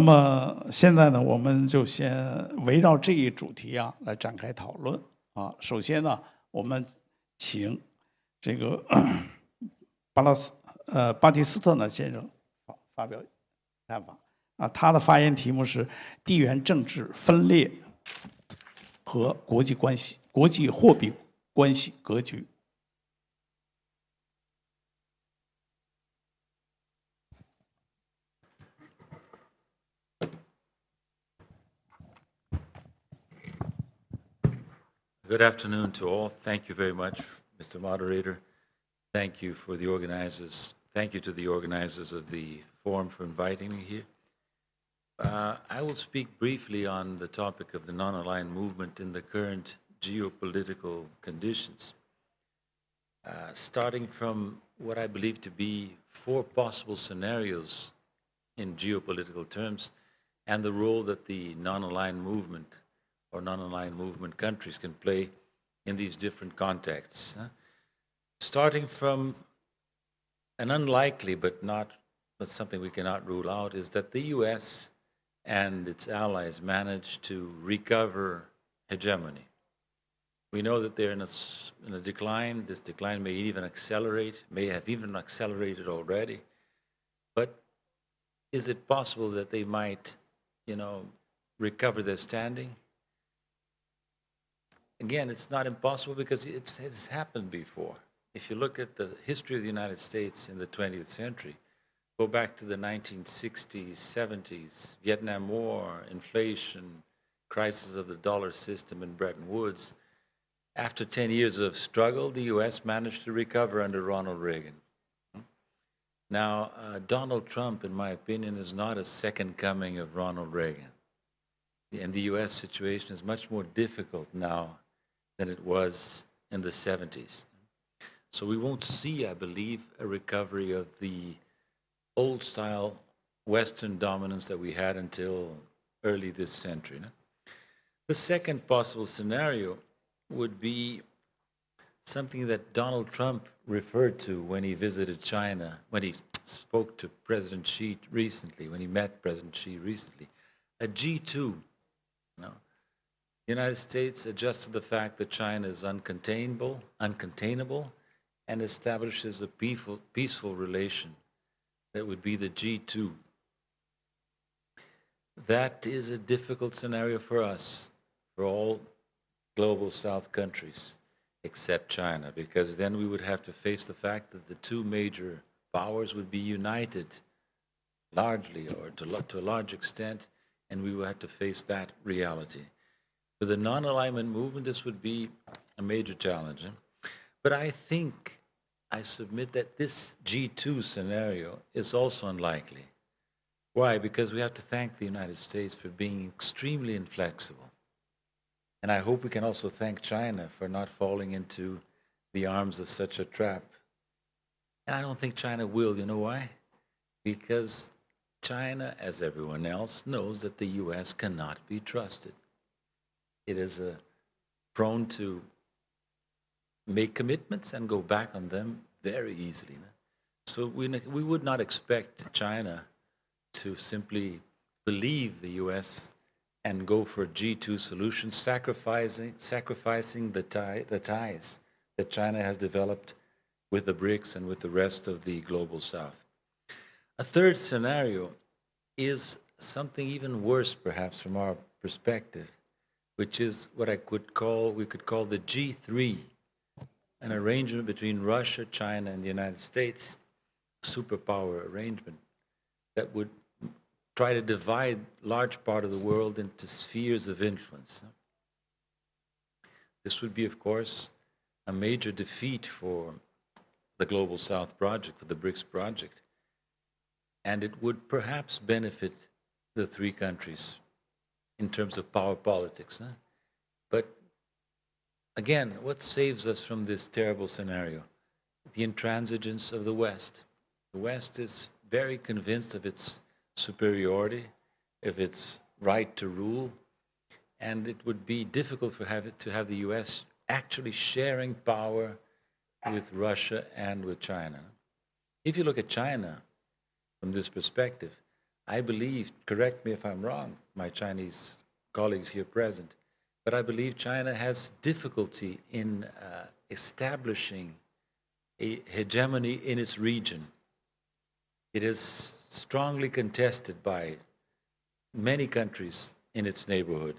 那么现在呢，我们就先围绕这一主题啊来展开讨论啊。首先呢，我们请这个巴蒂斯特呢先生发表看法啊。他的发言题目是地缘政治分裂和国际关系、国际货币关系格局。Good afternoon to all. Thank you very much, Mr. Moderator. Thank you for the organizers. Thank you to the organizers of the forum for inviting me here. I will speak briefly on the topic of the non-aligned movement in the current geopolitical conditions, starting from what I believe to be 4 possible scenarios in geopolitical terms and the role that the non-aligned movement or non-aligned movement countries can play in these different contexts. Starting from an unlikely but something we cannot rule out is that the US and its allies managed to recover hegemony. We know that they're in a decline. This decline may even accelerate, may have even accelerated already. But is it possible that they might, recover their standing? Again, it's not impossible because it's happened before. If you look at the history of the United States in the 20th century, go back to the 1960s, 70s, Vietnam War, inflation, crisis of the dollar system in Bretton Woods. After 10 years of struggle, the US managed to recover under Ronald Reagan. Now, Donald Trump, in my opinion, is not a second coming of Ronald Reagan. And the US situation is much more difficult now than it was in the 70s. So we won't see, I believe, a recovery of the old-style Western dominance that we had until early this century. The second possible scenario would be something that Donald Trump referred to when he visited China, when he spoke to President Xi recently, when he met President Xi recently, a G2. The United States adjusts to the fact that China is uncontainable, and establishes a peaceful relation that would be the G2. That is a difficult scenario for us, for all global South countries, except China, because then we would have to face the fact that the 2 major powers would be united largely or to a large extent, and we would have to face that reality. For the non-alignment movement, this would be a major challenge. But I submit that this G2 scenario is also unlikely. Why? Because we have to thank the United States for being extremely inflexible. And I hope we can also thank China for not falling into the arms of such a trap. And I don't think China will. You know why? Because China, as everyone else, knows that the US cannot be trusted. It is prone to make commitments and go back on them very easily. So we would not expect China to simply believe the US and go for a G2 solution, sacrificing the ties that China has developed with the BRICS and with the rest of the global South. A third scenario is something even worse, perhaps, from our perspective, which is what we could call the G3, an arrangement between Russia, China, and the United States, superpower arrangement that would try to divide large part of the world into spheres of influence. This would be, of course, a major defeat for the Global South project, for the BRICS project, and it would perhaps benefit the 3 countries in terms of power politics. But again, what saves us from this terrible scenario? The intransigence of the West. The West is very convinced of its superiority, of its right to rule, and it would be difficult to have the US actually sharing power with Russia and with China. If you look at China from this perspective, I believe, correct me if I'm wrong, my Chinese colleagues here present, but I believe China has difficulty in establishing a hegemony in its region. It is strongly contested by many countries in its neighborhood.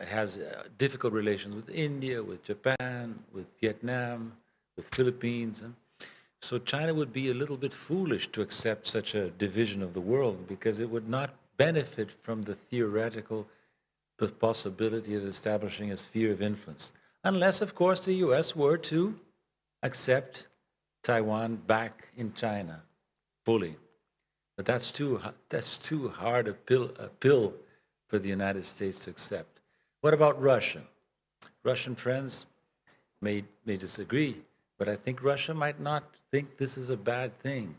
It has difficult relations with India, with Japan, with Vietnam, with Philippines. So China would be a little bit foolish to accept such a division of the world because it would not benefit from the theoretical possibility of establishing a sphere of influence. Unless, of course, the US were to accept Taiwan back in China fully. But that's too hard a pill for the United States to accept. What about Russia? Russian friends may disagree, but I think Russia might not think this is a bad thing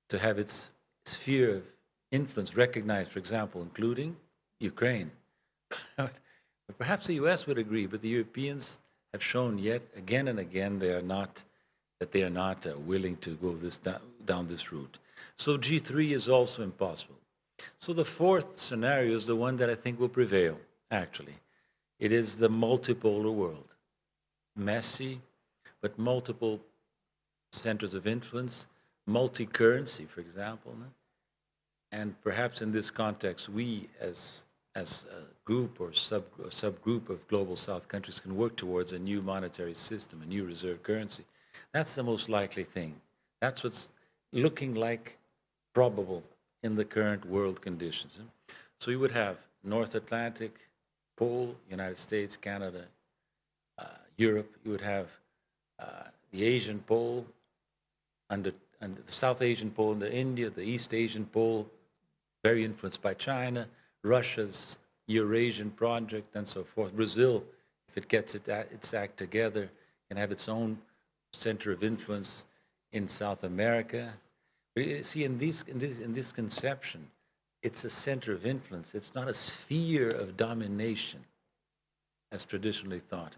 to have its sphere of influence recognized, for example, including Ukraine. But perhaps the US would agree, but the Europeans have shown yet again and again they are not willing to go down this route. So G3 is also impossible. So the fourth scenario is the one that I think will prevail, actually. It is the multipolar world. Messy, but multiple centers of influence, multi-currency, for example. And perhaps in this context, we as a group or subgroup of global South countries can work towards a new monetary system, a new reserve currency. That's the most likely thing. That's what's looking like probable in the current world conditions. So you would have North Atlantic pole, United States, Canada, Europe. You would have the Asian pole under the South Asian pole under India, the East Asian pole very influenced by China, Russia's Eurasian project, and so forth. Brazil, if it gets its act together, can have its own center of influence in South America. But you see, in this conception, it's a center of influence. It's not a sphere of domination, as traditionally thought.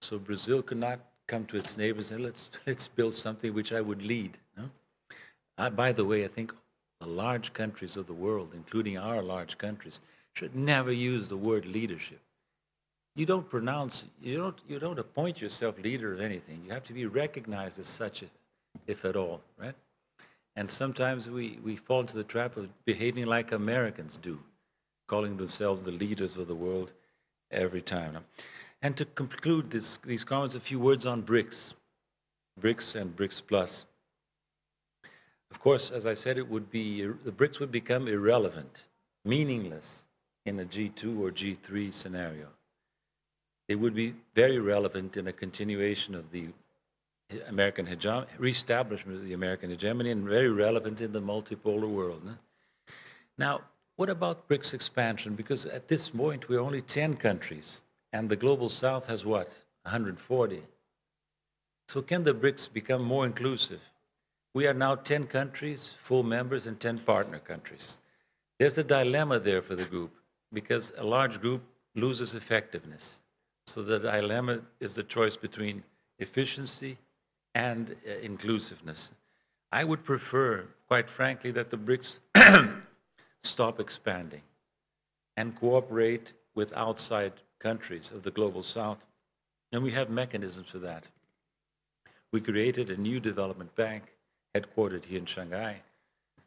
So Brazil could not come to its neighbors and let's build something which I would lead. No? By the way, I think the large countries of the world, including our large countries, should never use the word leadership. You don't appoint yourself leader of anything. You have to be recognized as such, if at all, right? And sometimes we fall into the trap of behaving like Americans do, calling themselves the leaders of the world every time. And to conclude these comments, a few words on BRICS and BRICS Plus. Of course, as I said, the BRICS would become irrelevant, meaningless in a G2 or G3 scenario. It would be very relevant in a continuation of the American hegemony, reestablishment of the American hegemony, and very relevant in the multipolar world. Now, what about BRICS expansion? Because at this point, we're only 10 countries, and the Global South has what, 140? So can the BRICS become more inclusive? We are now 10 countries, full members, and 10 partner countries. There's a dilemma there for the group, because a large group loses effectiveness. So the dilemma is the choice between efficiency and inclusiveness. I would prefer, quite frankly, that the BRICS stop expanding and cooperate with outside countries of the Global South. And we have mechanisms for that. We created a new development bank headquartered here in Xangai.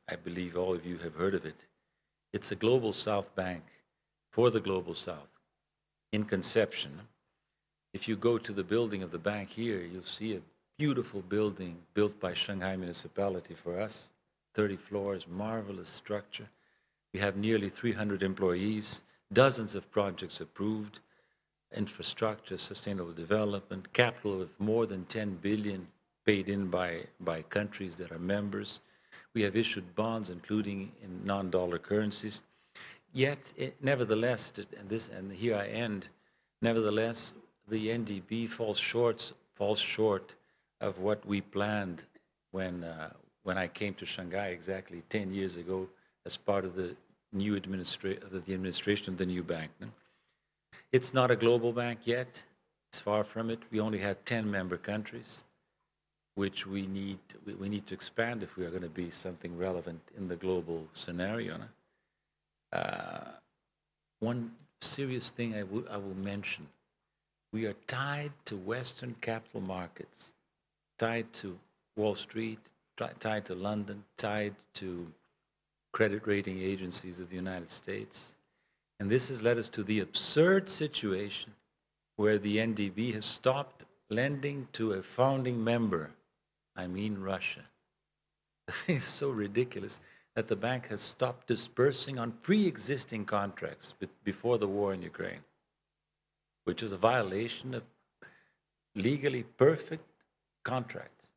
I believe all of you have heard of it. It's a Global South bank for the Global South in conception. If you go to the building of the bank here, you'll see a beautiful building built by Shanghai Municipality for us, 30 floors, marvelous structure. We have nearly 300 employees, dozens of projects approved, infrastructure, sustainable development, capital of more than 10 billion paid in by countries that are members. We have issued bonds, including in non-dollar currencies. Yet, nevertheless, and here I end, nevertheless, the NDB falls short of what we planned when I came to Shanghai exactly 10 years ago as part of the new administration of the new bank. It's not a global bank yet. It's far from it. We only have 10 member countries. which we need to expand if we are going to be something relevant in the global scenario. One serious thing I will mention, we are tied to Western capital markets, tied to Wall Street, tied to London, tied to credit rating agencies of the United States. And this has led us to the absurd situation where the NDB has stopped lending to a founding member, I mean Russia. It's so ridiculous that the bank has stopped dispersing on pre-existing contracts before the war in Ukraine, which is a violation of legally perfect contracts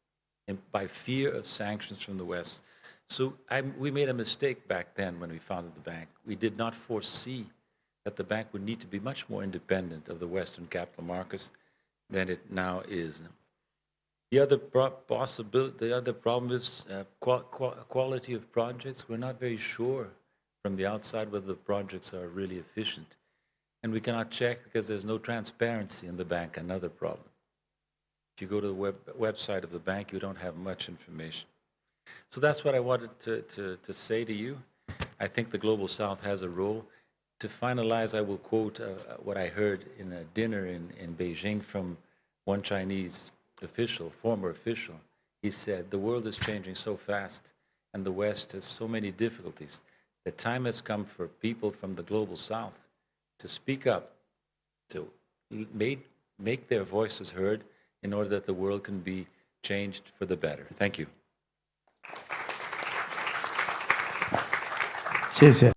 and by fear of sanctions from the West. So we made a mistake back then when we founded the bank. We did not foresee that the bank would need to be much more independent of the Western capital markets than it now is. The other problem is quality of projects. We're not very sure from the outside whether the projects are really efficient. And we cannot check because there's no transparency in the bank, another problem. If you go to the website of the bank, you don't have much information. So that's what I wanted to say to you. I think the Global South has a role. To finalize, I will quote what I heard in a dinner in Beijing from one Chinese official, former official. He said, the world is changing so fast and the West has so many difficulties. The time has come for people from the Global South to speak up, to make their voices heard in order that the world can be changed for the better. Thank you. 谢谢。